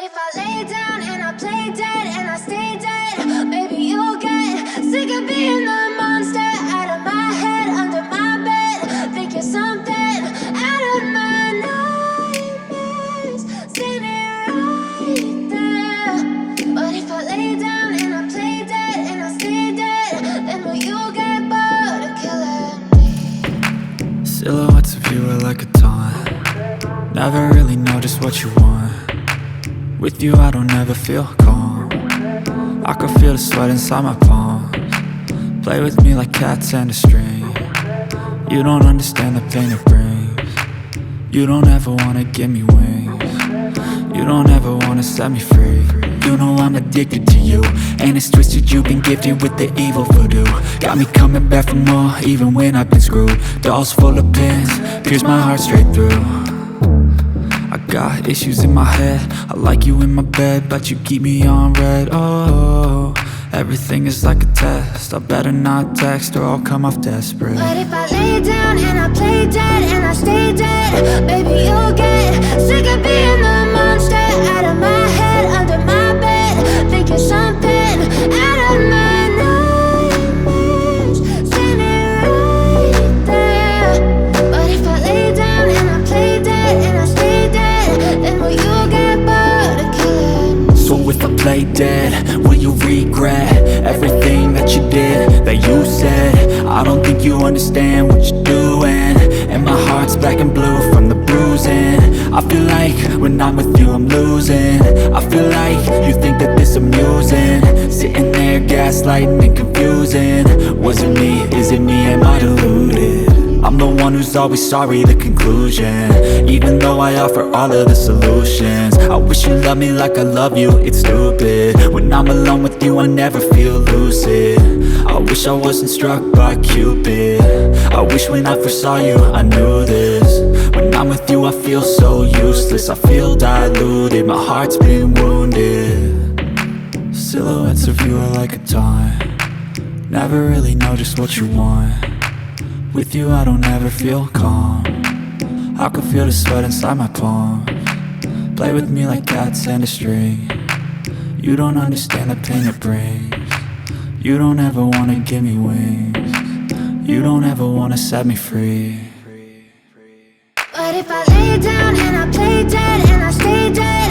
if I lay down and I play dead and I stay dead, maybe you'll get sick of being the monster out of my head, under my bed. Think you're something out of my nightmares, standing right there. But if I lay down and I play dead and I stay dead, then will you get bored of killing me? Silhouettes of you are like a taunt. Never really know just what you want. With you I don't ever feel calm. I can feel the sweat inside my palms. Play with me like cats and a string. You don't understand the pain it brings. You don't ever wanna give me wings. You don't ever wanna set me free. You know I'm addicted to you, and it's twisted, you've been gifted with the evil voodoo. Got me coming back for more, even when I've been screwed. Dolls full of pins, pierce my heart straight through. I got issues in my head, I like you in my bed, but you keep me on red. Oh, everything is like a test, I better not text or I'll come off desperate. But if I lay down and I play dead and I stay dead, baby you'll get sick of being the monster out of my head, under my bed. Think you're something out of my nightmares, standing right there. But if I lay down and I play dead and I stay dead, then will you get bored of killing me? So if I play dead, will you regret everything that you did, that you said? I don't think you understand what you're doing, and my heart's black and blue from the bruising. I feel like when I'm with you I'm losing. I feel like you think that this amusing, sitting there gaslighting and confusing. Was it me? Is it me? Am I deluded? I'm the one who's always sorry, the conclusion, even though I offer all of the solutions. I wish you loved me like I love you, it's stupid. When I'm alone with you I never feel lucid. I wish I wasn't struck by Cupid. I wish when I first saw you I knew this. When I'm with you I feel so useless, I feel diluted, my heart's been wounded. Silhouettes of you are like a taunt. Never really know just what you want. With you I don't ever feel calm. I can feel the sweat inside my palms. Play with me like cats and a string. You don't understand the pain it brings. You don't ever wanna give me wings. You don't ever wanna set me free. But if I lay down and I play dead and I stay dead,